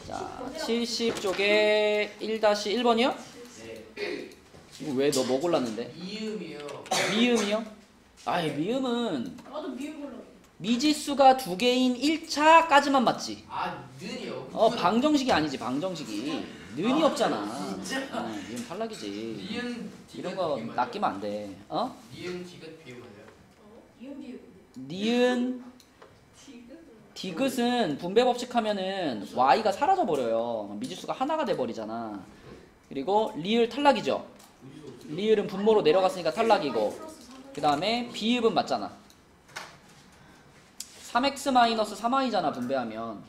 자, 70쪽에 1-1번이요? 네. 이거 왜 너 뭐 골랐는데? 미음이요. 미음이요? 아이, 미음은 나도 미음 골라. 미지수가 두 개인 1차까지만 맞지. 아, 는이요. 방정식이 아니지, 방정식이. 는이 아, 없잖아. 진짜? 미음 탈락이지. 니은 이런 거 낚이면 안 돼. 니은 디귿 비음 맞아요? 이음 비음. 니은 디귿은 분배 법칙 하면은 y가 사라져 버려요. 미지수가 하나가 돼 버리잖아. 그리고 리을 탈락이죠. 리을은 분모로 내려갔으니까 탈락이고. 그다음에 비읍은 맞잖아. 3x-3y잖아, 분배하면.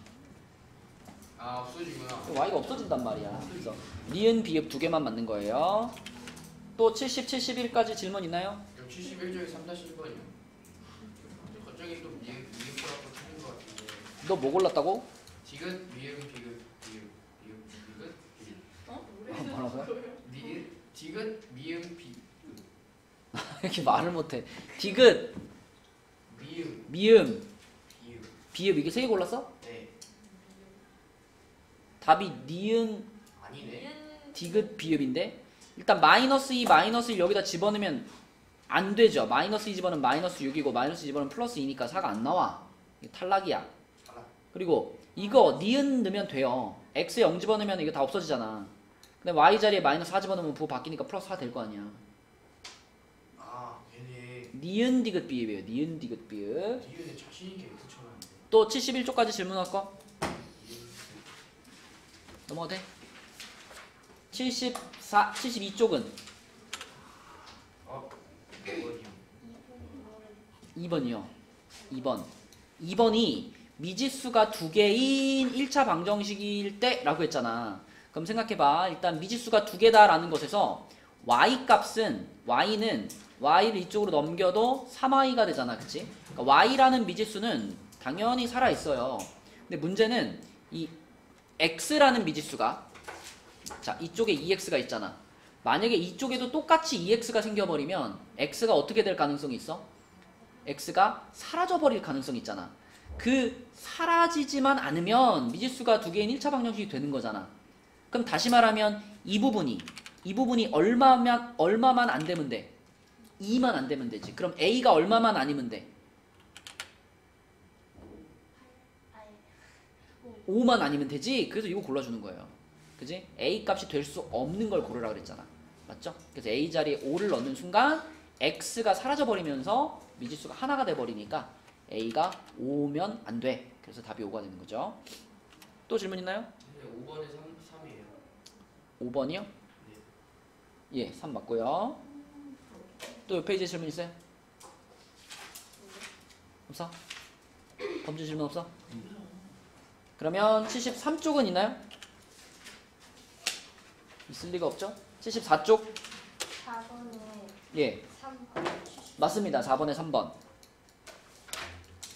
아, 없어지구나. y가 없어진단 말이야. 그래서 니은 비읍 두 개만 맞는 거예요. 또 70, 71까지 질문 있나요? 71쪽에 3-1번이요. 갑자기 또 미음 풀어갖고 틀린 것 같은데. 너 뭐 골랐다고? 디귿, 미음, 디귿, 미음, 미음, 디귿, 비음. 어? 뭐라고요? 니은, 디귿, 미음, 비읍. 이렇게 말을 못해. 디귿, 미음, 미음, 비읍. 비읍 이게 세 개 골랐어? 네. 답이 니은, 아니네. 디귿, 비읍인데 일단 마이너스 2, 마이너스 1 여기다 집어넣으면 안 되죠. 마이너스 2 집어넣으면 마이너스 6이고 마이너스 2 집어넣으면 플러스 2니까 4가 안 나와. 이게 탈락이야. 탈락. 그리고 이거 니은 넣으면 돼요. x 0 집어넣으면 이게 다 없어지잖아. 근데 y 자리에 마이너스 4 집어넣으면 부호 바뀌니까 플러스 4 될 거 아니야. 아, 얘네. 니은 디귿 비읍이에요. 니은 디귿 비읍. 니은에 자신있게 X쳐놨는데. 또 71쪽까지 질문할 거? 넘어가도 돼? 72쪽은 어디요? 2번이요. 2번. 2번이 미지수가 두 개인 1차 방정식일 때 라고 했잖아. 그럼 생각해봐. 일단 미지수가 두 개다라는 것에서 y 값은 y는 y를 이쪽으로 넘겨도 3y가 되잖아. 그치? 그러니까 y라는 미지수는 당연히 살아있어요. 근데 문제는 이 x라는 미지수가 자 이쪽에 2x가 있잖아. 만약에 이쪽에도 똑같이 2x가 생겨버리면 x가 어떻게 될 가능성이 있어? x가 사라져버릴 가능성이 있잖아. 그 사라지지만 않으면 미지수가 두 개인 1차 방정식이 되는 거잖아. 그럼 다시 말하면 이 부분이 얼마만 안 되면 돼? 2만 안 되면 되지. 그럼 a가 얼마만 아니면 돼? 5만 아니면 되지. 그래서 이거 골라주는 거예요. 그지? a 값이 될 수 없는 걸 고르라 그랬잖아. 맞죠? 그래서 a 자리에 5를 넣는 순간 x가 사라져버리면서 미지수가 하나가 돼버리니까 a가 5면 안 돼. 그래서 답이 5가 되는 거죠. 또 질문 있나요? 네, 5번에 3이에요. 5번이요? 예, 3 맞고요. 또 옆 페이지에 질문 있어요? 없어? 범주 질문 없어? 그러면 73쪽은 있나요? 있을 리가 없죠? 74쪽? 4번에 예, 3번. 맞습니다. 4번에 3번.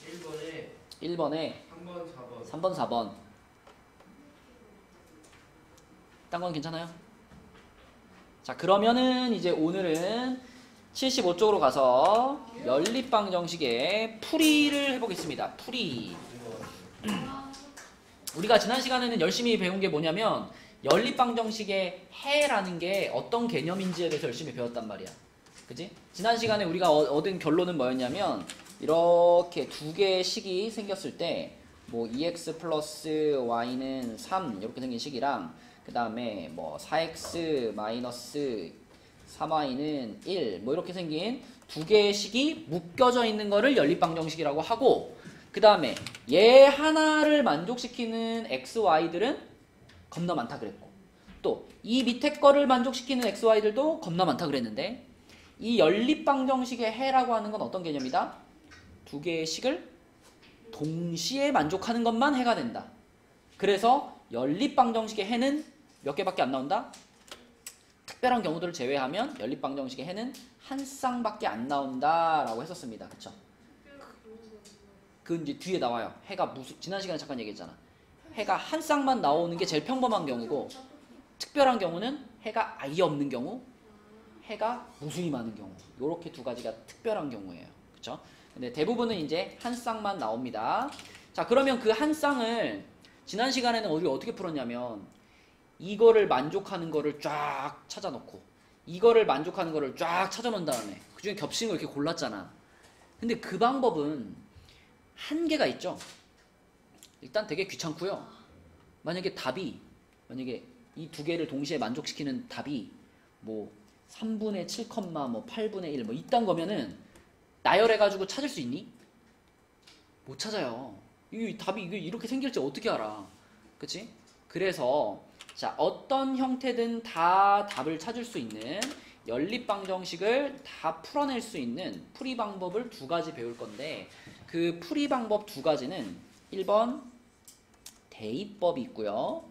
1번에 1번에 3번, 4번. 3번, 4번. 딴 건 괜찮아요? 자, 그러면은 이제 오늘은 75쪽으로 가서 연립방정식의 풀이를 해보겠습니다. 풀이. 우리가 지난 시간에는 열심히 배운 게 뭐냐면 연립방정식의 해라는 게 어떤 개념인지에 대해서 열심히 배웠단 말이야. 그지? 지난 시간에 우리가 얻은 결론은 뭐였냐면 이렇게 두 개의 식이 생겼을 때 뭐 2x 플러스 y는 3 이렇게 생긴 식이랑 그 다음에 뭐 4x 마이너스 3y는 1 뭐 이렇게 생긴 두 개의 식이 묶여져 있는 거를 연립방정식이라고 하고 그 다음에 얘 하나를 만족시키는 x, y들은 겁나 많다 그랬고 또 이 밑에 거를 만족시키는 x, y들도 겁나 많다 그랬는데 이 연립방정식의 해라고 하는 건 어떤 개념이다? 두 개의 식을 동시에 만족하는 것만 해가 된다. 그래서 연립방정식의 해는 몇 개밖에 안 나온다? 특별한 경우들을 제외하면 연립방정식의 해는 한 쌍밖에 안 나온다라고 했었습니다. 그쵸? 그 이제 뒤에 나와요. 해가 지난 시간에 잠깐 얘기했잖아. 해가 한 쌍만 나오는 게 제일 평범한 경우고 특별한 경우는 해가 아예 없는 경우, 해가 무수히 많은 경우. 요렇게 두 가지가 특별한 경우예요. 그쵸? 근데 대부분은 이제 한 쌍만 나옵니다. 자, 그러면 그 한 쌍을 지난 시간에는 우리 어떻게 풀었냐면 이거를 만족하는 거를 쫙 찾아놓고 이거를 만족하는 거를 쫙 찾아놓은 다음에 그중에 겹치는 걸 이렇게 골랐잖아. 근데 그 방법은 한계가 있죠. 일단 되게 귀찮고요. 만약에 이 두 개를 동시에 만족시키는 답이 뭐 3분의 7, 뭐 8분의 1 뭐 이딴 거면은 나열해가지고 찾을 수 있니? 못 찾아요. 이 답이 이렇게 생길지 어떻게 알아? 그치? 그래서 자, 어떤 형태든 다 답을 찾을 수 있는 연립방정식을 다 풀어낼 수 있는 풀이 방법을 두 가지 배울 건데 그 풀이 방법 두 가지는 1번 대입법이 있고요.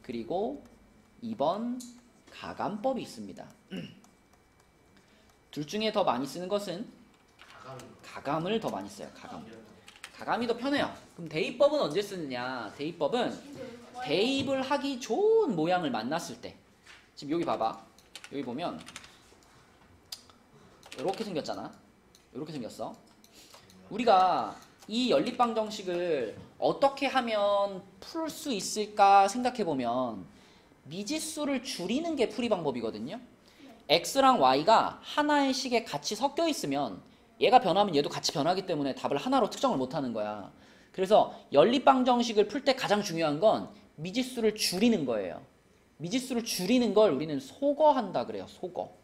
그리고 2번 가감법이 있습니다. 둘 중에 더 많이 쓰는 것은 가감을 더 많이 써요. 가감이 더 편해요. 그럼 대입법은 언제 쓰느냐? 대입법은 대입을 하기 좋은 모양을 만났을 때. 지금 여기 봐봐. 여기 보면 이렇게 생겼잖아. 이렇게 생겼어. 우리가 이 연립방정식을 어떻게 하면 풀 수 있을까 생각해보면 미지수를 줄이는 게 풀이 방법이거든요. x랑 y가 하나의 식에 같이 섞여 있으면 얘가 변하면 얘도 같이 변하기 때문에 답을 하나로 특정을 못하는 거야. 그래서 연립방정식을 풀 때 가장 중요한 건 미지수를 줄이는 거예요. 미지수를 줄이는 걸 우리는 소거한다 그래요. 소거.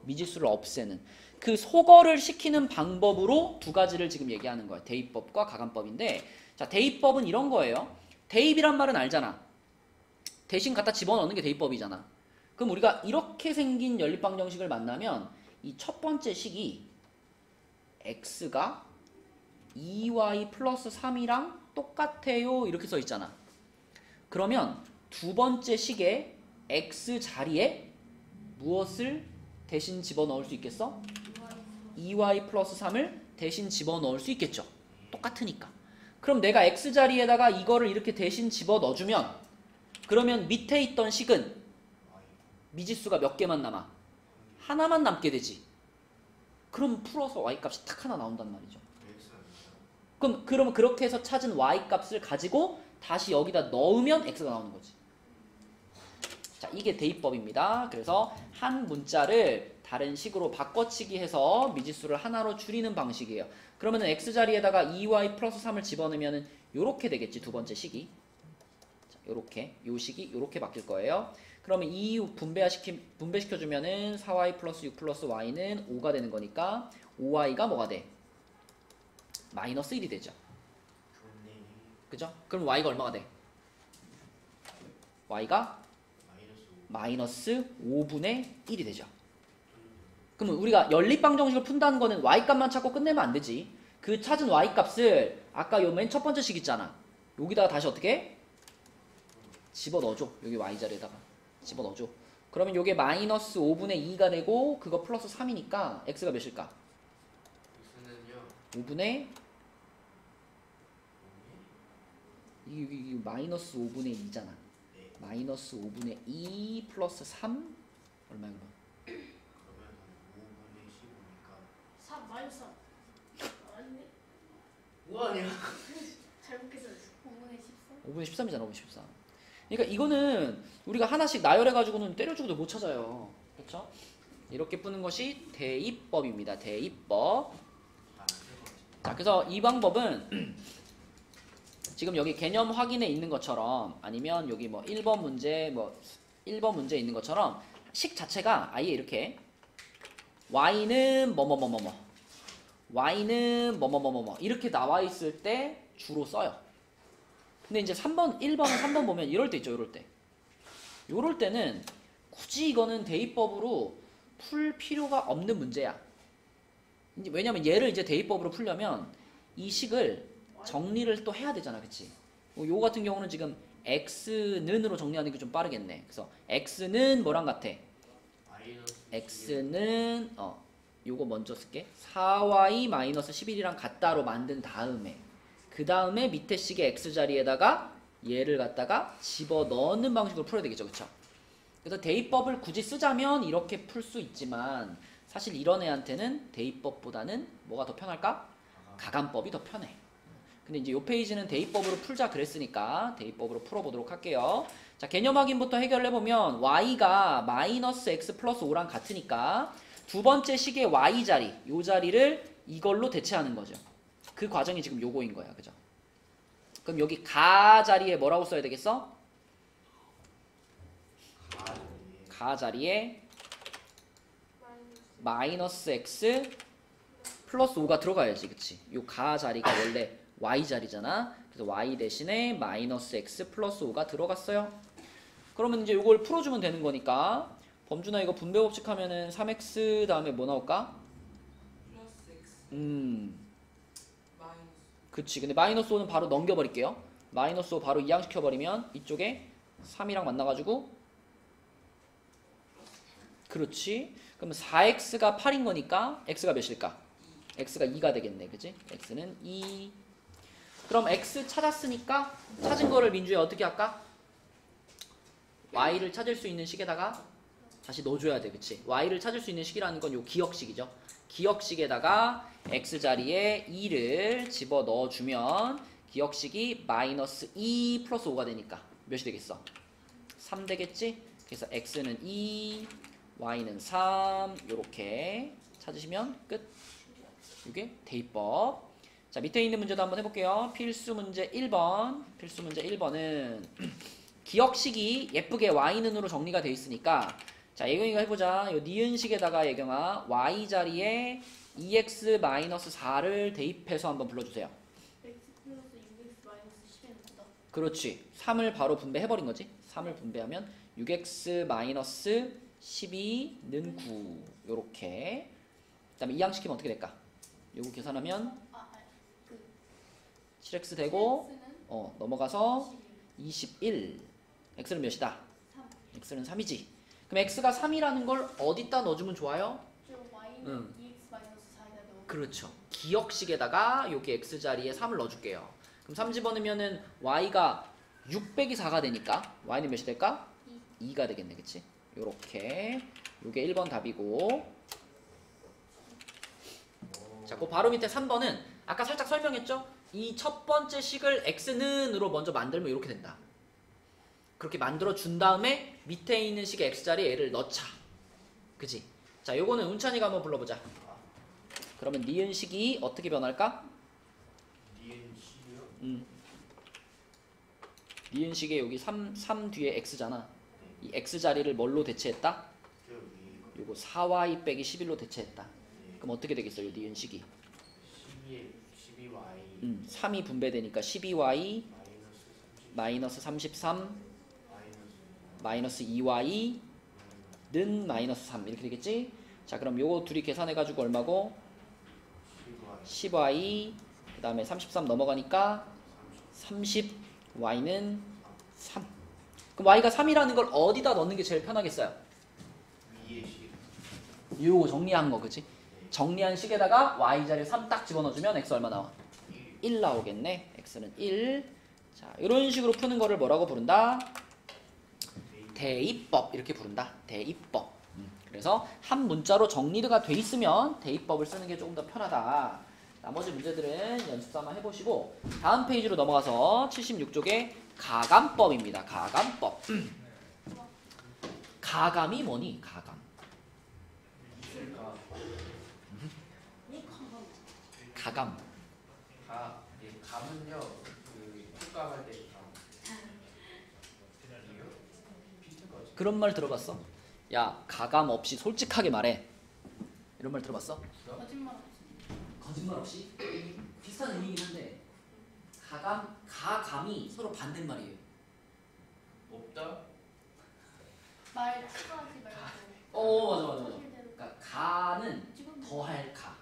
미지수를 없애는. 그 소거를 시키는 방법으로 두 가지를 지금 얘기하는 거예요. 대입법과 가감법인데, 자, 대입법은 이런 거예요. 대입이란 말은 알잖아. 대신 갖다 집어넣는 게 대입법이잖아. 그럼 우리가 이렇게 생긴 연립방정식을 만나면 이 첫 번째 식이 x가 2y 플러스 3이랑 똑같아요 이렇게 써 있잖아. 그러면 두 번째 식에 x 자리에 무엇을 대신 집어넣을 수 있겠어? 2y 플러스 3을 대신 집어넣을 수 있겠죠. 똑같으니까. 그럼 내가 x 자리에다가 이거를 이렇게 대신 집어넣어주면 그러면 밑에 있던 식은 미지수가 몇 개만 남아? 하나만 남게 되지. 그럼 풀어서 y값이 딱 하나 나온단 말이죠. 그럼 그렇게 해서 찾은 y값을 가지고 다시 여기다 넣으면 x가 나오는 거지. 자, 이게 대입법입니다. 그래서 한 문자를 다른 식으로 바꿔치기 해서 미지수를 하나로 줄이는 방식이에요. 그러면은 x 자리에다가 2y 플러스 3을 집어넣으면은 요렇게 되겠지, 두 번째 식이. 자, 요렇게, 요 식이 요렇게 바뀔 거예요. 그러면 2 분배시켜주면은 4y 플러스 6 플러스 y는 5가 되는 거니까 5y가 뭐가 돼? 마이너스 1이 되죠. 그죠? 그럼 y가 얼마가 돼? y가 마이너스 5분의 1이 되죠. 그러면 우리가 연립방정식을 푼다는 거는 y값만 찾고 끝내면 안 되지. 그 찾은 y값을 아까 요 맨 첫 번째 식 있잖아. 여기다가 다시 어떻게 해? 집어넣어줘. 여기 y자리에다가 집어넣어줘. 그러면 요게 마이너스 5분의 2가 되고 그거 플러스 3이니까 x가 몇일까? x는요 5분의 이 마이너스 5분의 2잖아. 마이너스 5분의 2 플러스 3 얼마야 그럼? 그러면 5분의 15니까 3 마이너스 3 아니네. 뭐 아니야? 잘못했어요. 5분의 13? 5분의 13이잖아. 5분의 13. 그러니까 이거는 우리가 하나씩 나열해가지고는 때려주고도 못 찾아요. 그렇죠? 이렇게 푸는 것이 대입법입니다. 대입법. 자, 그래서 이 방법은 지금 여기 개념 확인에 있는 것처럼 아니면 여기 뭐 1번 문제 뭐 1번 문제에 있는 것처럼 식 자체가 아예 이렇게 y는 뭐뭐뭐뭐뭐 y는 뭐뭐뭐뭐뭐 이렇게 나와 있을 때 주로 써요. 근데 이제 1번 3번 보면 이럴 때 있죠. 이럴 때는 굳이 이거는 대입법으로 풀 필요가 없는 문제야. 이제 왜냐면 얘를 이제 대입법으로 풀려면 이 식을 정리를 또 해야 되잖아. 그치? 요 같은 경우는 지금 x는으로 정리하는 게 좀 빠르겠네. 그래서 x는 뭐랑 같아? x는 요거 먼저 쓸게. 4y 마이너스 11이랑 같다로 만든 다음에 그 다음에 밑에 식의 x 자리에다가 얘를 갖다가 집어넣는 방식으로 풀어야 되겠죠. 그쵸? 그래서 대입법을 굳이 쓰자면 이렇게 풀 수 있지만 사실 이런 애한테는 대입법보다는 뭐가 더 편할까? 가감법이 더 편해. 근데 이제 요 페이지는 대입법으로 풀자 그랬으니까 대입법으로 풀어보도록 할게요. 자, 개념 확인부터 해결해보면 y가 마이너스 x 플러스 5랑 같으니까 두 번째 식의 y자리, 요 자리를 이걸로 대체하는 거죠. 그 과정이 지금 요거인 거야. 그죠? 그럼 여기 가 자리에 뭐라고 써야 되겠어? 가 자리에 마이너스 x 플러스 5가 들어가야지. 그치? 요 가 자리가 원래 y 자리잖아. 그래서 y 대신에 마이너스 x 플러스 5가 들어갔어요. 그러면 이제 요걸 풀어주면 되는 거니까 범준아 이거 분배 법칙 하면은 3x 다음에 뭐 나올까? 플러스 x 마이너스. 그치. 근데 마이너스 5는 바로 넘겨버릴게요. 마이너스 5 바로 이항시켜버리면 이쪽에 3이랑 만나가지고 그렇지. 그러면 4x가 8인 거니까 x가 몇일까? x가 2가 되겠네. 그치? x는 2. 그럼 x 찾았으니까 찾은 거를 민주에 어떻게 할까? y를 찾을 수 있는 식에다가 다시 넣어줘야 돼. 그치? y를 찾을 수 있는 식이라는 건 요 기억식이죠. 기억식에다가 x 자리에 2를 집어 넣어주면 기억식이 마이너스 2 플러스 5가 되니까 몇이 되겠어? 3 되겠지? 그래서 x는 2, y는 3 요렇게 찾으시면 끝. 이게 대입법. 자, 밑에 있는 문제도 한번 해볼게요. 필수 문제 1번. 필수 문제 1번은 기억식이 예쁘게 y는으로 정리가 되어 있으니까 자, 예경이가 해보자. 요 니은식에다가 예경아 y 자리에 2x-4를 대입해서 한번 불러주세요. x 플러스 6x 마이너스 10에 넣다. 그렇지. 3을 바로 분배해버린 거지. 3을 분배하면 6x-12는 9 요렇게. 그 다음에 이항시키면 어떻게 될까? 요거 계산하면 그 7x 되고 x는 넘어가서 11. 21. x는 몇이다? 3. x는 3이지. 그럼 x가 3이라는 걸 어디다 넣어주면 좋아요? 저 y는 응. 2x 마이너스 4에다 넣어. 그렇죠. 기억식에다가 여기 x 자리에 3을 넣어줄게요. 그럼 3 집어넣으면은 y가 6 빼기 4가 되니까 y는 몇이 될까? 2가 되겠네. 그치? 요렇게. 요게 1번 답이고. 자, 그 바로 밑에 3번은 아까 살짝 설명했죠? 이 첫 번째 식을 x는으로 먼저 만들면 이렇게 된다. 그렇게 만들어 준 다음에 밑에 있는 식의 x자리에 얘를 넣자. 그지? 자, 요거는 운찬이가 한번 불러보자. 그러면 니은식이 어떻게 변할까? 니은식이요? 니은식에 여기 3 뒤에 x잖아. 이 x자리를 뭘로 대체했다? 저 위에 거. 요거 4y 빼기 11로 대체했다. 그럼 어떻게 되겠어? 요 니은식이 12y 3이 분배되니까 12y 마이너스 30 마이너스 33 마이너스 마이너스 2y는 마이너스 3 이렇게 되겠지? 자, 그럼 요거 둘이 계산해가지고 얼마고? 10y 10y 그 다음에 33 넘어가니까 30y는 3. 그럼 y가 3이라는 걸 어디다 넣는 게 제일 편하겠어요? 위에 식 요거 정리한 거 그치? 정리한 식에다가 y자리에 3 딱 집어넣어주면 x 얼마 나와? 1 나오겠네. x는 1. 자, 이런 식으로 푸는 거를 뭐라고 부른다? 대입법 이렇게 부른다. 대입법. 그래서 한 문자로 정리가 돼 있으면 대입법을 쓰는 게 조금 더 편하다. 나머지 문제들은 연습삼아 해보시고 다음 페이지로 넘어가서 76쪽에 가감법입니다. 가감법. 가감이 뭐니? 가감. 있을까? 가감. 감은요 그 효과할 때 감. 비슷한 거 같아. 그런 말 들어봤어? 야, 가감 없이 솔직하게 말해. 이런 말 들어봤어? 거짓말 없이. 거짓말 없이? 비슷한 의미긴 한데 가감이 서로 반대말이에요. 없다? 말 추가하지 말고. 맞아. 사실대로. 그러니까 가는 지금 더할 가.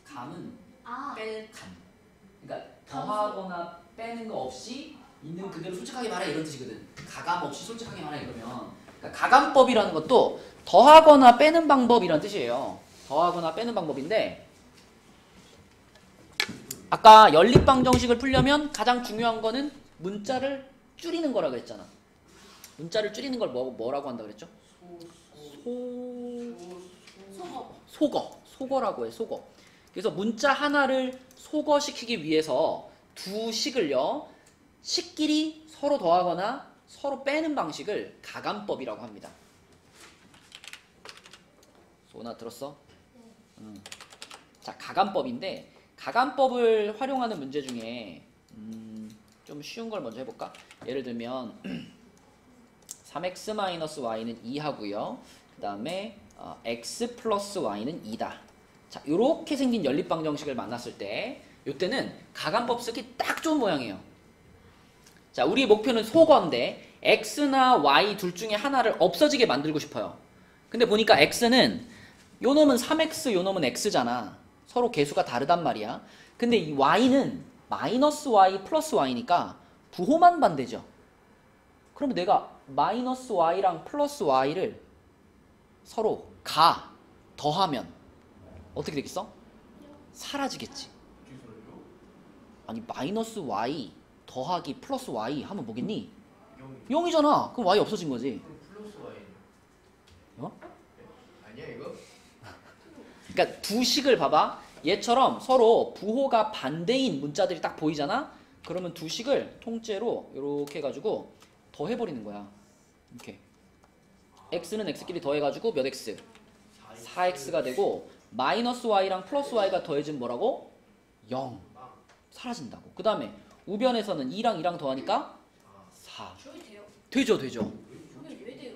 감은 아. 뺄 감. 그러니까 더하거나 빼는 거 없이 있는 그대로 솔직하게 말해 이런 뜻이거든. 가감 없이 솔직하게 말해 이러면. 그러니까 가감법이라는 것도 더하거나 빼는 방법이란 뜻이에요. 더하거나 빼는 방법인데 아까 연립방정식을 풀려면 가장 중요한 거는 문자를 줄이는 거라고 했잖아. 문자를 줄이는 걸 뭐라고 한다 그랬죠? 속어. 속어라고 해. 속어. 그래서 문자 하나를 속어시키기 위해서 두 식을요 식끼리 서로 더하거나 서로 빼는 방식을 가감법이라고 합니다. 소나 들었어? 자, 가감법인데 가감법을 활용하는 문제 중에 좀 쉬운 걸 먼저 해볼까? 예를 들면 3x-y는 2하고요. 그 다음에 x 플러스 y는 2다. 자, 요렇게 생긴 연립방정식을 만났을 때 요때는 가감법 쓰기 딱 좋은 모양이에요. 자, 우리의 목표는 소거인데 x나 y 둘 중에 하나를 없어지게 만들고 싶어요. 근데 보니까 x는 요 놈은 3x 요 놈은 x잖아. 서로 개수가 다르단 말이야. 근데 이 y는 마이너스 y 플러스 y니까 부호만 반대죠. 그러면 내가 마이너스 y랑 플러스 y를 서로 더하면 어떻게 되겠어? 사라지겠지. 아니 마이너스 y 더하기 플러스 y 하면 뭐겠니? 0이잖아. 그럼 y 없어진 거지. 그럼 플러스 y. 어? 아니야 이거? 그러니까 두 식을 봐봐. 얘처럼 서로 부호가 반대인 문자들이 딱 보이잖아. 그러면 두 식을 통째로 이렇게 해가지고 더해버리는 거야. 이렇게 x는 x끼리 더해가지고 몇 x? 4x가 되고 마이너스 y랑 플러스 y가 더해지면 뭐라고? 0 사라진다고. 그 다음에 우변에서는 2랑 2랑 더하니까 4 저기 돼요. 되죠. 저기 왜 돼요?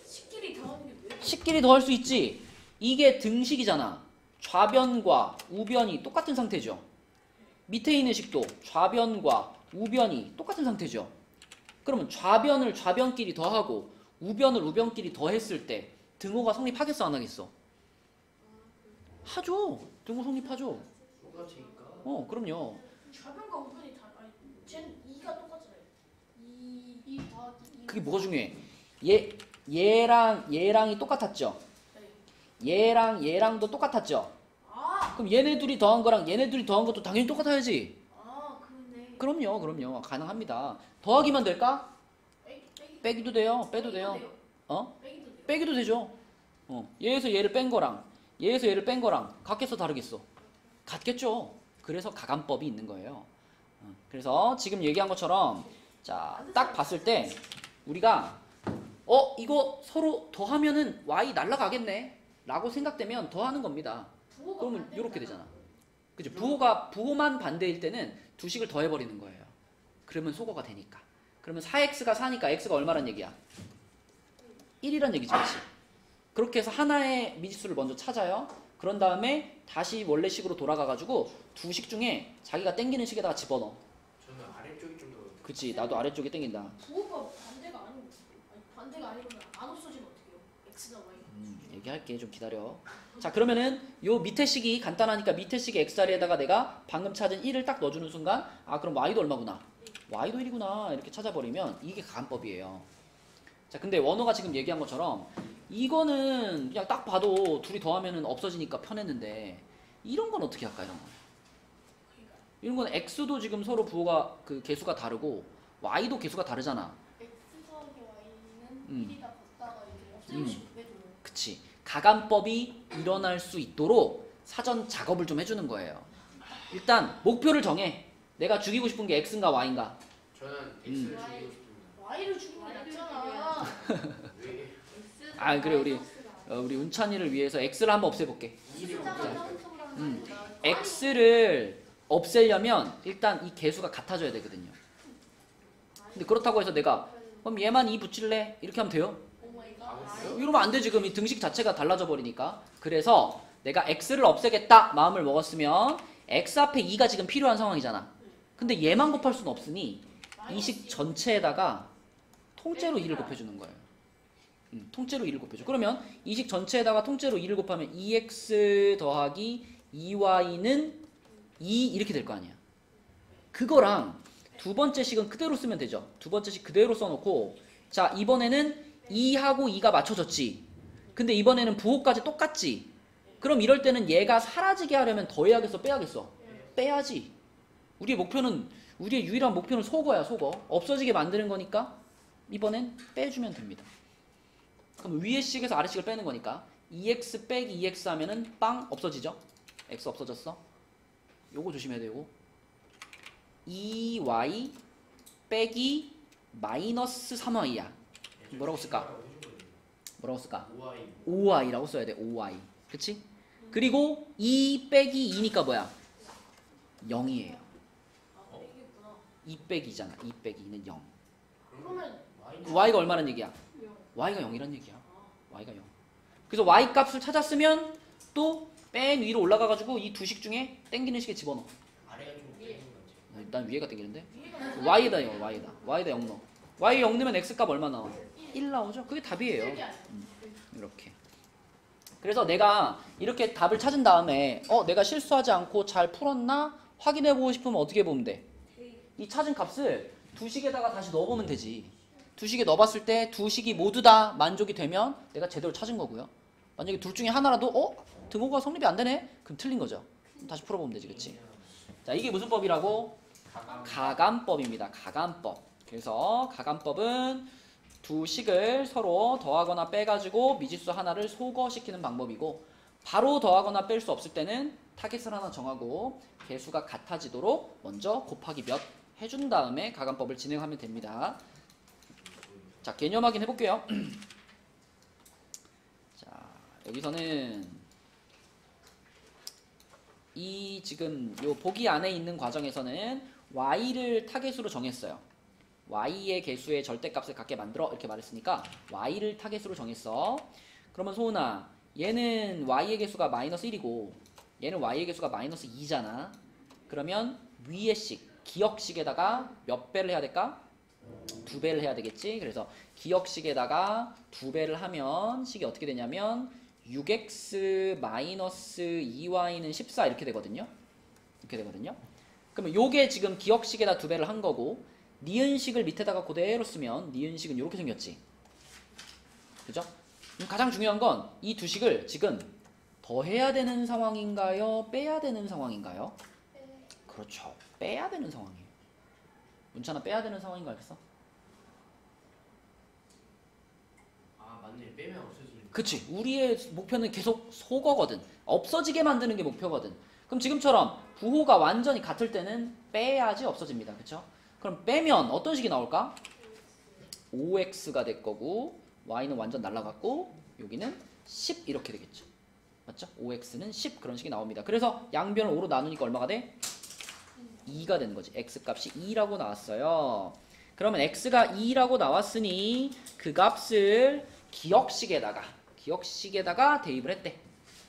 식끼리 더하는 게 왜 돼요? 식끼리 더할 수 있지. 이게 등식이잖아. 좌변과 우변이 똑같은 상태죠. 밑에 있는 식도 좌변과 우변이 똑같은 상태죠. 그러면 좌변을 좌변끼리 더하고 우변을 우변끼리 더했을 때 등호가 성립하겠어 안 하겠어? 하죠. 등호 성립하죠. 똑같으니까. 그럼요. 좌변과 우변이 다 아니 쟤는 2가 똑같잖아요. 2 더하기 2. 그게 뭐가 중요해? 얘랑이 똑같았죠. 얘랑도 똑같았죠. 그럼 얘네 둘이 더한 거랑 얘네 둘이 더한 것도 당연히 똑같아야지. 그러네. 그럼요. 가능합니다. 더하기만 될까? 빼기도 돼요. 빼도 돼요. 빼기도 되죠. 얘에서 얘를 뺀 거랑 얘에서 얘를 뺀 거랑 같겠어 다르겠어? 같겠죠. 그래서 가감법이 있는 거예요. 그래서 지금 얘기한 것처럼 자, 딱 봤을 때 우리가 이거 서로 더하면은 y 날라가겠네 라고 생각되면 더하는 겁니다. 그러면 이렇게 되잖아. 그치? 부호만 반대일 때는 두 식을 더해버리는 거예요. 그러면 소거가 되니까. 그러면 4x가 4니까 x가 얼마란 얘기야? 1이란 얘기지. 그치? 그렇게 해서 하나의 미지수를 먼저 찾아요. 그런 다음에 다시 원래 식으로 돌아가가지고 두 식 중에 자기가 땡기는 식에다가 집어넣어. 저는 아래쪽이 좀 더. 그치? 나도 아래쪽에 땡긴다. 부호가 반대가 아니구나. 안 없어지면 어떡해요? x나 y. 얘기할게. 좀 기다려. 자, 그러면은 요 밑에 식이 간단하니까 밑에 식의 x자리에다가 내가 방금 찾은 1을 딱 넣어주는 순간 그럼 y도 얼마구나? y도 1이구나 이렇게 찾아버리면 이게 가감법이에요. 자, 근데 원호가 지금 얘기한 것처럼 이거는 그냥 딱 봐도 둘이 더하면은 없어지니까 편했는데 이런 건 어떻게 할까? 이런 건 x도 지금 서로 부호가 그 개수가 다르고 y도 개수가 다르잖아. x 더하기 y는 1이다 걷다가 이제 없애고 왜 줘요? 그치. 가감법이 일어날 수 있도록 사전 작업을 좀 해주는 거예요. 일단 목표를 정해. 내가 죽이고 싶은 게 x인가 y인가? 저는 x를 죽이고 싶습니다. y를 죽이는 게 낫잖아. 왜? 그래 우리 운찬이를 위해서 x를 한번 없애볼게. x를 없애려면 일단 이 개수가 같아져야 되거든요. 근데 그렇다고 해서 내가 그럼 얘만 2 붙일래? 이렇게 하면 돼요? 이러면 안 되지. 그럼 이 등식 자체가 달라져 버리니까. 그래서 내가 x를 없애겠다 마음을 먹었으면 x 앞에 2가 지금 필요한 상황이잖아. 근데 얘만 곱할 수는 없으니 이 식 전체에다가 통째로 2를 곱해주는 거예요. 통째로 2를 곱해줘. 그러면 이 식 전체에다가 통째로 2를 곱하면 2x 더하기 2y는 2 이렇게 될 거 아니야. 그거랑 두 번째 식은 그대로 쓰면 되죠. 두 번째 식 그대로 써놓고 자, 이번에는 2하고 2가 맞춰졌지. 근데 이번에는 부호까지 똑같지. 그럼 이럴 때는 얘가 사라지게 하려면 더해야겠어 빼야겠어? 빼야지. 우리의 유일한 목표는 소거야. 소거. 없어지게 만드는 거니까 이번엔 빼주면 됩니다. 그럼 위의 식에서 아래 식을 빼는 거니까 2x 빼기 2x 하면은 빵 없어지죠? x 없어졌어. 요거 조심해야 되고 2y 빼기 마이너스 3y야. 뭐라고 쓸까? 뭐라고 쓸까? 5y라고 써야 돼. 5y. 그치? 그리고 2 빼기 2니까 뭐야? 0이에요. 아, 이게구나. 2 빼기 2잖아. 2 빼기 2는 0. 그러면 y가 얼마란 얘기야? 0. y가 0이란 얘기야. 아, y가 0. 그래서 y 값을 찾았으면 또 맨 위로 올라가가지고 이 두 식 중에 땡기는 식에 집어넣어. 아래가 좀 땡긴 거지. 난 위에가 땡기는데? 위에가 y에다 0, y에다. y에다 0 넣어. y 0 넣으면 x 값 얼마 나와? 1 나오죠? 그게 답이에요. 실기 아니야. 이렇게. 그래서 내가 이렇게 답을 찾은 다음에 내가 실수하지 않고 잘 풀었나 확인해보고 싶으면 어떻게 보면 돼? 이 찾은 값을 두 식에다가 다시 넣어보면 되지. 두 식에 넣어봤을 때 두 식이 모두 다 만족이 되면 내가 제대로 찾은 거고요. 만약에 둘 중에 하나라도 등호가 성립이 안 되네? 그럼 틀린 거죠. 그럼 다시 풀어보면 되지, 그치? 자, 이게 무슨 법이라고? 가감법입니다. 가감법. 그래서 가감법은 두 식을 서로 더하거나 빼가지고 미지수 하나를 소거시키는 방법이고, 바로 더하거나 뺄 수 없을 때는 타겟을 하나 정하고 개수가 같아지도록 먼저 곱하기 몇 해준 다음에 가감법을 진행하면 됩니다. 자, 개념 확인해 볼게요. 자, 여기서는 이 지금 요 보기 안에 있는 과정에서는 y를 타겟으로 정했어요. y의 개수의 절대값을 갖게 만들어 이렇게 말했으니까 y를 타겟으로 정했어. 그러면 소은아, 얘는 y의 개수가 마이너스 1이고 얘는 y의 개수가 마이너스 2잖아. 그러면 위의 식, 기억식에다가 몇 배를 해야 될까? 2배를 해야 되겠지. 그래서 기억식에다가 2배를 하면 식이 어떻게 되냐면 6x 마이너스 2y는 14 이렇게 되거든요. 이렇게 되거든요. 그러면 요게 지금 기억식에다 2배를 한 거고, 니은식을 밑에다가 그대로 쓰면 니은식은 이렇게 생겼지. 그죠? 그럼 가장 중요한 건 이 두 식을 지금 더해야 되는 상황인가요? 빼야 되는 상황인가요? 그렇죠. 빼야 되는 상황이에요. 문찬아, 빼야 되는 상황인 거 알겠어? 아 맞네. 빼면 없어지는. 그치. 우리의 목표는 계속 소거거든. 없어지게 만드는 게 목표거든. 그럼 지금처럼 부호가 완전히 같을 때는 빼야지 없어집니다. 그쵸? 그럼 빼면 어떤 식이 나올까? 5x가 될 거고 y는 완전 날라갔고 여기는 10 이렇게 되겠죠. 맞죠? 5x는 10 그런 식이 나옵니다. 그래서 양변을 5로 나누니까 얼마가 돼? 2가 되는 거지. x값이 2라고 나왔어요. 그러면 x가 2라고 나왔으니 그 값을 기억식에다가 대입을 했대.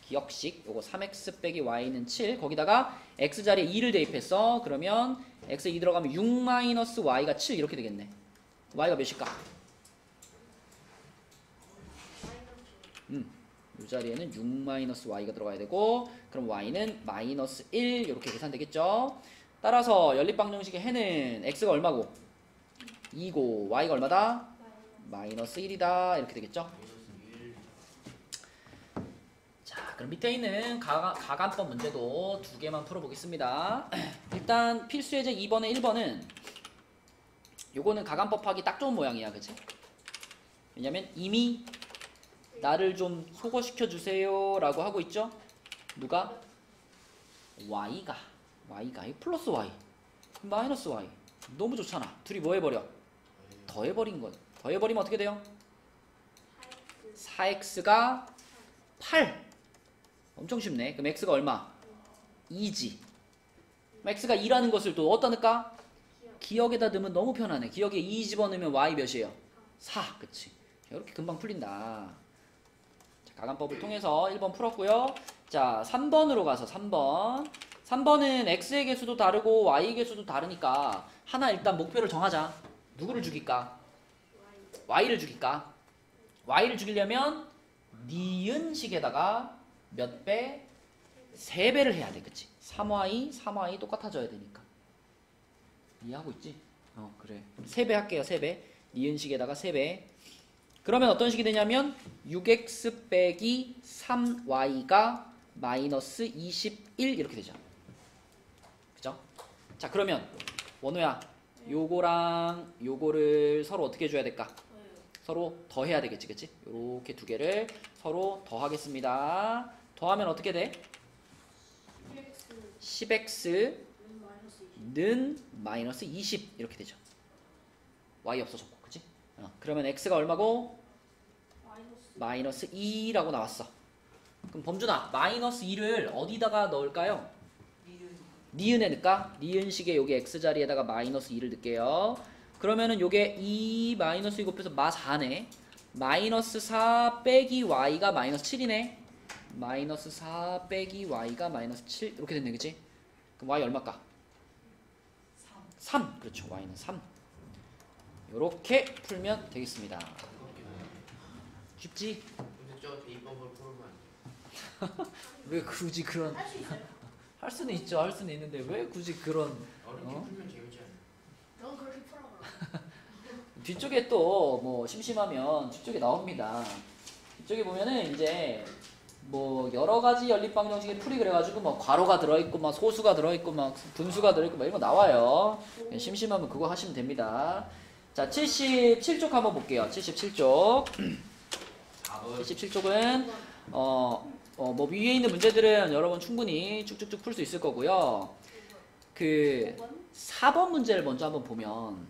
기억식 요거 3x 빼기 y는 7 거기다가 x 자리에 2를 대입했어. 그러면 x 2 들어가면 6 마이너스 y가 7 이렇게 되겠네. y가 몇일까? 이 자리에는 6 마이너스 y가 들어가야 되고, 그럼 y는 마이너스 1 이렇게 계산되겠죠. 따라서 연립방정식의 해는 x가 얼마고? 2고 y가 얼마다? 마이너스 1이다 이렇게 되겠죠. 자, 그럼 밑에 있는 가감법 문제도 두 개만 풀어보겠습니다. 일단 필수 예제 2번에 1번은 요거는 가감법 하기 딱 좋은 모양이야, 그치? 왜냐면 이미 나를 좀 소거시켜 주세요 라고 하고 있죠. 누가? y가 플러스 y 마이너스 y 너무 좋잖아. 둘이 뭐 해버려? 더해버린 거. 더해버리면 어떻게 돼요? 4x가 8 엄청 쉽네. 그럼 x가 얼마? 2지. x가 2라는 것을 또 어디다 넣을까? 기억에다 넣으면 너무 편하네. 기억에 2 집어넣으면 y 몇이에요? 4. 그치. 이렇게 금방 풀린다. 자, 가감법을 통해서 1번 풀었고요. 자, 3번으로 가서 3번. 3번은 x의 개수도 다르고 y의 개수도 다르니까 하나 일단 목표를 정하자. 누구를 죽일까? y를 죽일까? y를 죽이려면 니은식에다가 몇 배? 3배를 해야 돼. 그치? 3y 똑같아져야 되니까. 이해하고 있지? 그래. 3배 할게요. 3배. 니은식에다가 3배. 그러면 어떤 식이 되냐면 6x 빼기 3y가 마이너스 21 이렇게 되죠. 그죠? 자, 그러면 원호야, 요거랑 요거를 서로 어떻게 해줘야 될까? 서로 더해야 되겠지, 그치? 요렇게 두 개를 서로 더하겠습니다. 더하면 어떻게 돼? 10x y는 마이너스 20 이렇게 되죠. y 없어졌고, 그치? 그러면 x가 얼마고? 마이너스 2라고 나왔어. 그럼 범준아, 마이너스 2를 어디다가 넣을까요? 니은에 넣을까? 니은식의 여기 x자리에다가 마이너스 2를 넣을게요. 그러면은 요게 2 마이너스 2 곱해서 마 4네. 마이너스 4 빼기 y가 마이너스 7이네. 마이너스 4 빼기 y가 마이너스 7 이렇게 됐네, 그치? 그럼 y 얼마일까? 3. 그렇죠, y는 3. 요렇게 풀면 되겠습니다. 쉽지? 근데 저 대입법을 풀면 안 돼요. 왜 굳이 그런 할 수 있어요? 할 수는 있죠, 할 수는 있는데 왜 굳이 그런 어렵게 어? 풀면 재밌지 않아요? 넌 그렇게 풀어 그럼. 뒤쪽에 또 뭐 심심하면 뒤쪽에 나옵니다. 뒤쪽에 보면은 이제 뭐 여러 가지 연립방 정식의 풀이 그래가지고 뭐 괄호가 들어있고 막 소수가 들어있고 막 분수가 들어있고 막 이런 거 나와요. 심심하면 그거 하시면 됩니다. 자, 77쪽 한번 볼게요. 77쪽. 4번 77쪽은 뭐 위에 있는 문제들은 여러분 충분히 쭉쭉쭉 풀 수 있을 거고요. 그 4번 문제를 먼저 한번 보면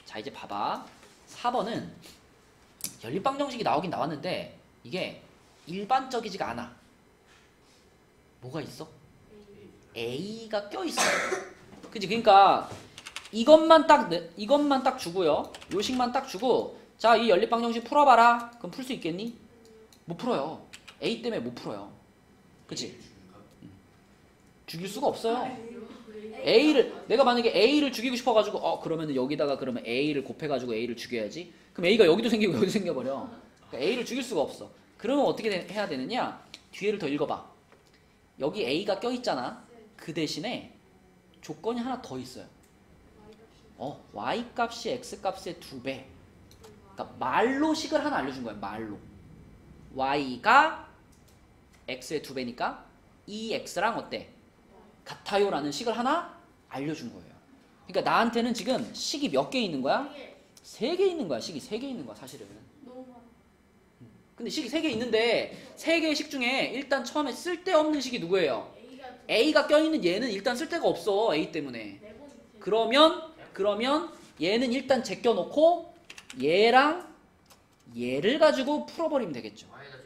자, 이제 봐봐. 4번은 연립방 정식이 나오긴 나왔는데 이게 일반적이지가 않아. 뭐가 있어? A가 껴있어. 그치? 그러니까 이것만 딱 주고요. 요식만 딱 주고 자, 이 연립방 정식 풀어봐라. 그럼 풀 수 있겠니? 못 풀어요. A 때문에 못 풀어요. 그치? 죽일 수가 없어요. 내가 만약에 A를 죽이고 싶어가지고 그러면 여기다가 그러면 A를 곱해가지고 A를 죽여야지. 그럼 A가 여기도 생기고 여기도 생겨버려. 그러니까 A를 죽일 수가 없어. 그러면 어떻게 해야 되느냐? 뒤에를 더 읽어봐. 여기 A가 껴있잖아. 그 대신에 조건이 하나 더 있어요. Y값이 X값의 2배. 그러니까 말로식을 하나 알려준 거야. 말로. Y가 X의 2배니까 이 X랑 어때? 같아요 라는 식을 하나 알려준 거예요. 그러니까 나한테는 지금 식이 몇 개 있는 거야? 3개 있는 거야. 식이 3개 있는 거야 사실은. 너무 많아. 근데 식이 3개 있는데 3개의 식 중에 일단 처음에 쓸데없는 식이 누구예요? A가 껴있는 얘는 일단 쓸데가 없어. A 때문에. 그러면 얘는 일단 제껴놓고 얘랑 얘를 가지고 풀어버리면 되겠죠. Y가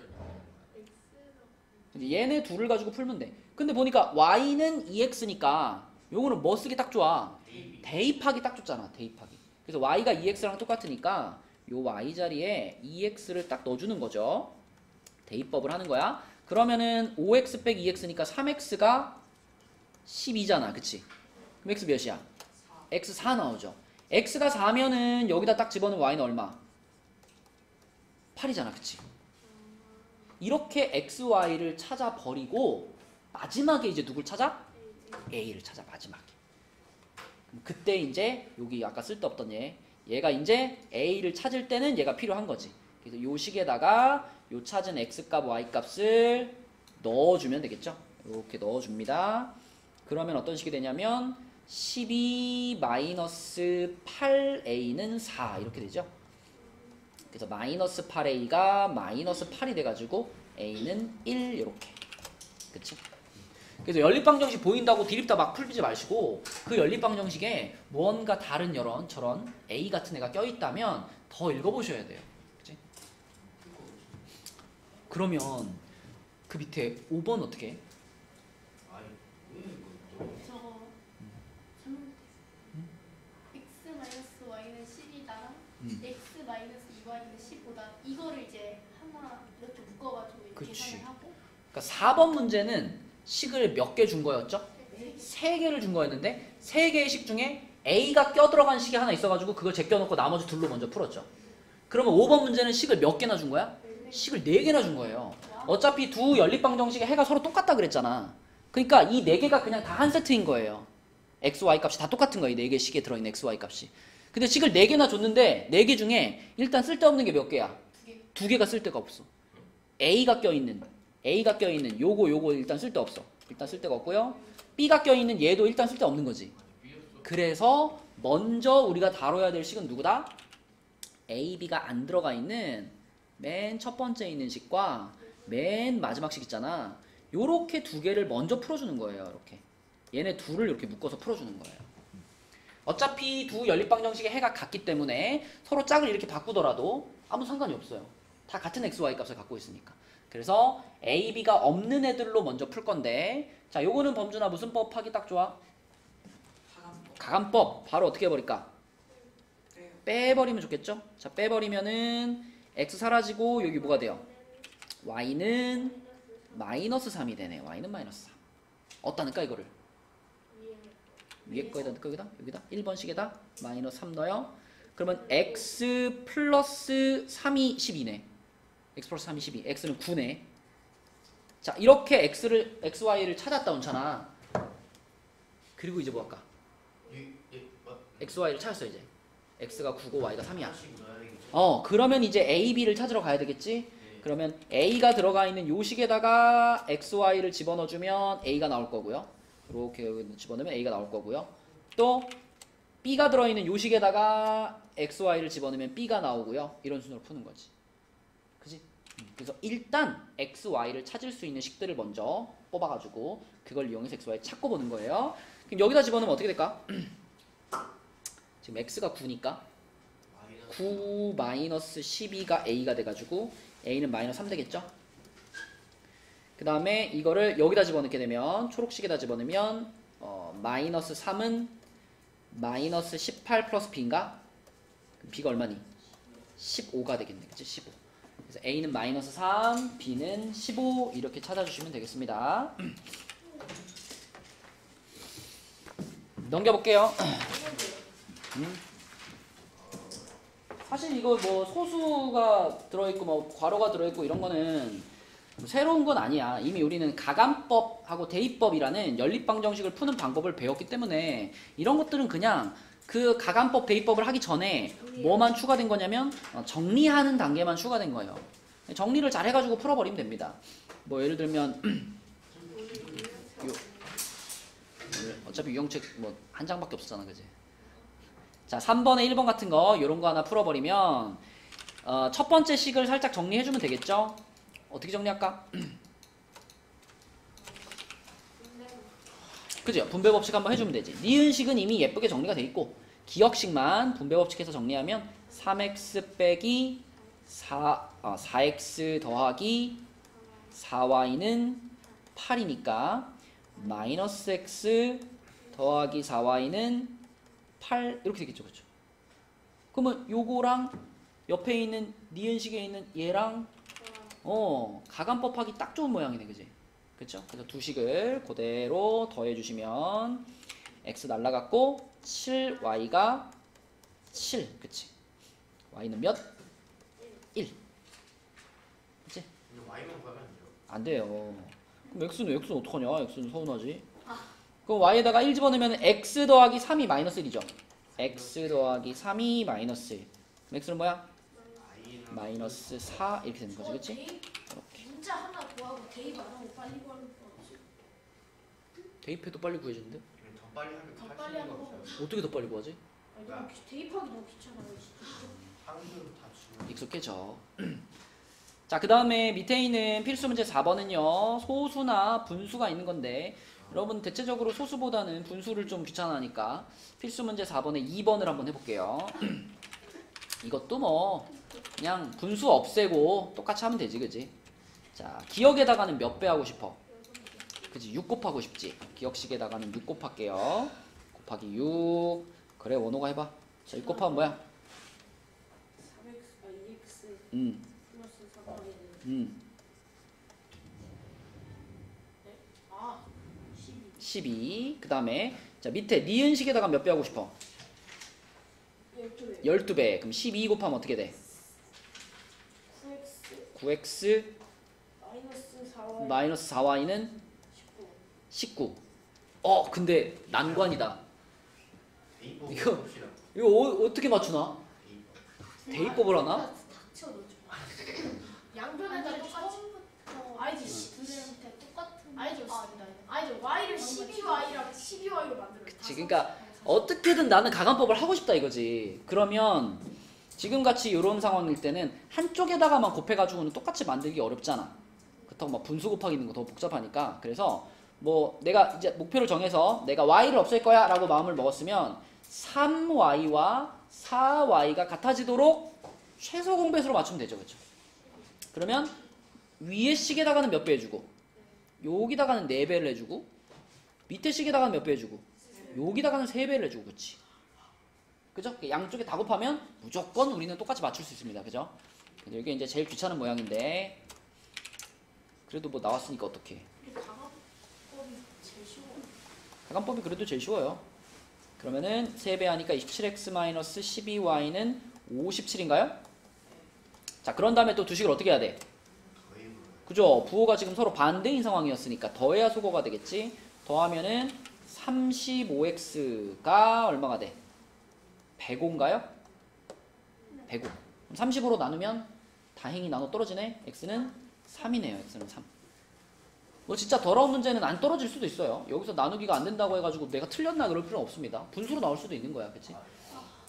좀 얘네 둘을 가지고 풀면 돼. 근데 보니까 y는 2x니까 요거는 뭐 쓰기 딱 좋아? 대입하기 딱 좋잖아. 대입하기. 그래서 y가 2x랑 똑같으니까 요 y 자리에 2x를 딱 넣어주는 거죠. 대입법을 하는 거야. 그러면은 5x 빼기 2x니까 3x가 12잖아. 그치? 그럼 x 몇이야? x 4 나오죠. x가 4면은 여기다 딱 집어넣으면 y는 얼마? 8이잖아. 그치? 이렇게 xy를 찾아버리고 마지막에 이제 누굴 찾아? A를 찾아. 마지막에. 그때 이제 여기 아까 쓸데없던 얘가 이제 A를 찾을 때는 얘가 필요한 거지. 그래서 요 식에다가 요 찾은 x값 y값을 넣어주면 되겠죠. 이렇게 넣어줍니다. 그러면 어떤 식이 되냐면 12-8a는 4 이렇게 되죠. 그래서 마이너스 8a가 마이너스 8이 돼가지고 a는 1 이렇게. 그치? 그래서 연립방 정식 보인다고 디립다 막 풀지 마시고 그 연립방 정식에 뭔가 다른 저런 A 같은 애가 껴있다면 더 읽어보셔야 돼요. 그치? 그러면 그 밑에 5번 어떻게 해? 아니 왜 이거 또 저거 설명 x 마이너스 y는 10이다. x 마이너스 2y는 15다. 이거를 이제 하나 이렇게 묶어가지고 이렇게 그치. 계산을 하고. 그러니까 4번 문제는 식을 몇 개 준 거였죠? 3개를 준 거였는데 3개의 식 중에 A가 껴들어간 식이 하나 있어가지고 그걸 제껴놓고 나머지 둘로 먼저 풀었죠. 그러면 5번 문제는 식을 몇 개나 준 거야? 식을 4개나 준 거예요. 어차피 두 연립방 정식의 해가 서로 똑같다 그랬잖아. 그러니까 이 4개가 그냥 다 한 세트인 거예요. x, y 값이 다 똑같은 거야. 이 4개 식에 들어있는 x, y 값이. 근데 식을 4개나 줬는데 4개 중에 일단 쓸데없는 게 몇 개야? 2개가 쓸데가 없어. A가 껴있는 요거 일단 쓸데없어. 일단 쓸데가 없고요. B가 껴있는 얘도 일단 쓸데없는 거지. 그래서 먼저 우리가 다뤄야 될 식은 누구다? A, B가 안 들어가 있는 맨 첫 번째 있는 식과 맨 마지막 식 있잖아. 요렇게 2개를 먼저 풀어주는 거예요. 이렇게. 얘네 둘을 이렇게 묶어서 풀어주는 거예요. 어차피 두 연립방정식의 해가 같기 때문에 서로 짝을 이렇게 바꾸더라도 아무 상관이 없어요. 다 같은 x, y 값을 갖고 있으니까. 그래서 a, b가 없는 애들로 먼저 풀 건데, 자, 요거는 범준아 무슨 법 하기 딱 좋아? 가감법. 바로 어떻게 해버릴까? 빼버리면 좋겠죠? 자, 빼버리면은 x 사라지고 여기 뭐가 돼요? y는 마이너스 3이 되네. y는 마이너스 3. 어디다 넣을까 이거를? 위에 거에다 넣을까? 여기다? 1번씩에다 마이너스 3 넣어요. 그러면 x 플러스 3이 12네. x 플러스 3이 12. x는 9네. 자, 이렇게 x, y를 찾았다 온잖아. 그리고 이제 뭐 할까? x, y를 찾았어 이제. x가 9고 y가 3이야. 그러면 이제 a, b를 찾으러 가야 되겠지? 그러면 a가 들어가 있는 요 식에다가 x, y를 집어넣어주면 a가 나올 거고요. 이렇게 집어넣으면 a가 나올 거고요. 또 b가 들어있는 요 식에다가 x, y를 집어넣으면 b가 나오고요. 이런 순으로 푸는 거지. 그지? 그래서 일단 x, y를 찾을 수 있는 식들을 먼저 뽑아가지고 그걸 이용해서 x, y 찾고 보는 거예요. 그럼 여기다 집어넣으면 어떻게 될까? 지금 x가 9니까 9 마이너스 12가 a가 돼가지고 a는 마이너스 3 되겠죠? 그 다음에 이거를 여기다 집어넣게 되면 초록식에다 집어넣으면 마이너스 3은 마이너스 18 플러스 b인가? b가 얼마니? 15가 되겠네. 그치? 15. 그래서 a는 마이너스 3, b는 15 이렇게 찾아주시면 되겠습니다. 넘겨볼게요. 사실 이거 뭐 소수가 들어있고 뭐 괄호가 들어있고 이런 거는 새로운 건 아니야. 이미 우리는 가감법하고 대입법이라는 연립방정식을 푸는 방법을 배웠기 때문에 이런 것들은 그냥 그 가감법 대입법을 하기 전에 뭐만 추가된 거냐면 정리하는 단계만 추가된 거예요. 정리를 잘 해가지고 풀어버리면 됩니다. 뭐 예를 들면 어차피 유형책 뭐 한 장밖에 없었잖아, 그지? 자, 3번에 1번 같은 거 요런 거 하나 풀어버리면 첫 번째 식을 살짝 정리해주면 되겠죠? 어떻게 정리할까? 그죠? 분배법칙 한번 해주면 되지. 니은식은 이미 예쁘게 정리가 돼 있고 기억식만 분배법칙해서 정리하면 3x 빼기 4x 더하기 4y는 8이니까 마이너스 x 더하기 4y는 8 이렇게 되겠죠. 그렇죠? 그러면 요거랑 옆에 있는 니은식에 있는 얘랑 가감법하기 딱 좋은 모양이네. 그지? 그쵸? 그래서 두 식을 그대로 더해주시면 x 날라갔고 7y가 7 그치? y는 몇? 1 그치? y만 구하면 안 돼요. 안 돼요. 그럼 x는 어떡하냐? x는 서운하지? 그럼 y에다가 1 집어넣으면 x 더하기 3이 마이너스 1이죠. x 더하기 3이 마이너스 1. 그럼 x는 뭐야? 마이너스 4 이렇게 되는 거지. 그치? 이렇게. 문자 하나 구하고 대입 안 하고 빨리 구하는 거 없지? 대입해도 빨리 구해지는데? 더 빨리 하면 더 할 빨리 수가 하는 거. 없어요. 어떻게 더 빨리 구하지? 대입하기 너무 귀찮아요. 진짜. 항상 다 주면 익숙해져. 자, 그 다음에 밑에 있는 필수 문제 4번은요. 소수나 분수가 있는 건데 여러분 대체적으로 소수보다는 분수를 좀 귀찮아하니까 필수 문제 4번에 2번을 한번 해볼게요. 이것도 뭐 그냥 분수 없애고 똑같이 하면 되지. 그지? 자, 기억에다가는 몇 배 하고 싶어? 그지? 6 곱하고 싶지? 기억식에다가는 6 곱할게요. 곱하기 6. 그래, 원호가 해봐. 자, 6 곱하면 뭐야? 4x, 2x 플러스 4y. 12. 그 다음에 자 밑에 니은식에다가 몇 배 하고 싶어? 12배. 12배. 그럼 12 곱하면 어떻게 돼? 9x 9x 마이너스 4y 마이너스 4y는 19. 19. 근데 난관이다. 대입법 이거- 봅시다. 이거 어떻게 맞추나? 대입법. 대입법을 하나? 닥쳐 너 좀. 양변에다 똑같이. 알지? 둘한테 똑같은. 알죠? 알죠? y를 12y로 만들어. 그치. 그러니까 어떻게든 나는 가감법을 하고 싶다 이거지. 그러면 지금같이 이런 상황일 때는 한쪽에다가만 곱해가지고는 똑같이 만들기 어렵잖아. 그렇다고 막 분수 곱하기 있는 거 더 복잡하니까. 그래서 뭐 내가 이제 목표를 정해서 내가 y를 없앨 거야 라고 마음을 먹었으면 3y와 4y가 같아지도록 최소 공배수로 맞추면 되죠. 그렇죠? 그러면 위에 식에다가는 몇 배 해주고 여기다가는 4배를 해주고 밑에 식에다가는 몇 배 해주고 여기다가는 3배를 해주고. 그치? 그죠? 양쪽에 다 곱하면 무조건 우리는 똑같이 맞출 수 있습니다. 그죠? 이게 이제 제일 귀찮은 모양인데 그래도 뭐 나왔으니까 어떡해. 가감법이 제일 쉬워. 가감법이 그래도 제일 쉬워요. 그러면은 3배 하니까 27x-12y는 57인가요? 자, 그런 다음에 또 두 식을 어떻게 해야 돼? 그죠? 부호가 지금 서로 반대인 상황이었으니까 더해야 소거가 되겠지? 더하면은 35x가 얼마가 돼? 105인가요? 105. 30으로 나누면 다행히 나눠 떨어지네. x는 3이네요. x는 3. 뭐 진짜 더러운 문제는 안 떨어질 수도 있어요. 여기서 나누기가 안 된다고 해가지고 내가 틀렸나 그럴 필요는 없습니다. 분수로 나올 수도 있는 거야. 그치?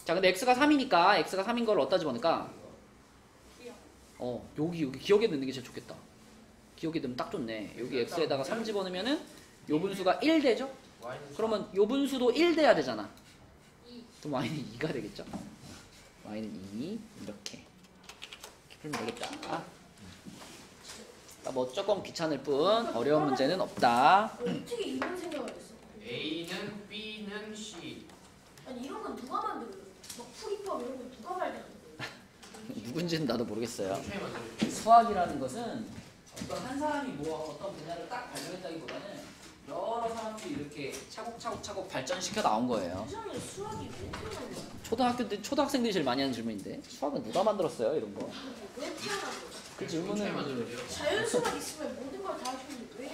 자, 근데 x가 3이니까 x가 3인 걸 어디다 집어넣을까? 여기 기억에 넣는 게 제일 좋겠다. 기억에 넣으면 딱 좋네. 여기 x에다가 3 집어넣으면은 요 분수가 1 되죠? 그러면 요 분수도 1 돼야 되잖아. 그럼 y는 2가 되겠죠? y는 2 이렇게 풀면 되겠다. 뭐 조금 귀찮을 뿐 어려운 문제는 없다. 어떻게 이런 생각을 했어? A는 B는 C. 아니 이런 건 누가 만들어요? 막 풀이법 이런 건 누가 발견한 거예요? 누군지는 나도 모르겠어요. 최애 만들어요. 수학이라는 것은 어떤 한 사람이 뭐 어떤 분야를 딱 발견했다기보다는 여러 사람들이 이렇게 차곡차곡 발전시켜 나온 거예요. 세상에 수학이 왜 태어난 거야? 초등학생들이 제일 많이 하는 질문인데 수학은 누가 만들었어요? 이런 거. 왜 태어난 거야? 그 최애 질문은 만들어요. 자연수만 있으면 모든 걸 다 할 수 있는데 왜?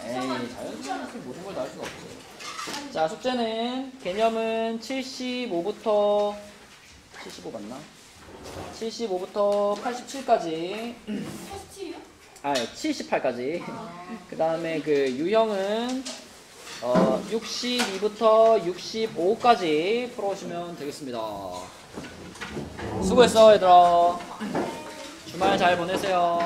에이 자연스럽게 모든 걸 다 할 수가 없어요. 자, 숙제는 개념은 75부터 75 맞나? 75부터 87까지 테스트요? 78까지 그 다음에 그 유형은 62부터 65까지 풀어오시면 되겠습니다. 수고했어 얘들아. 주말 잘 보내세요.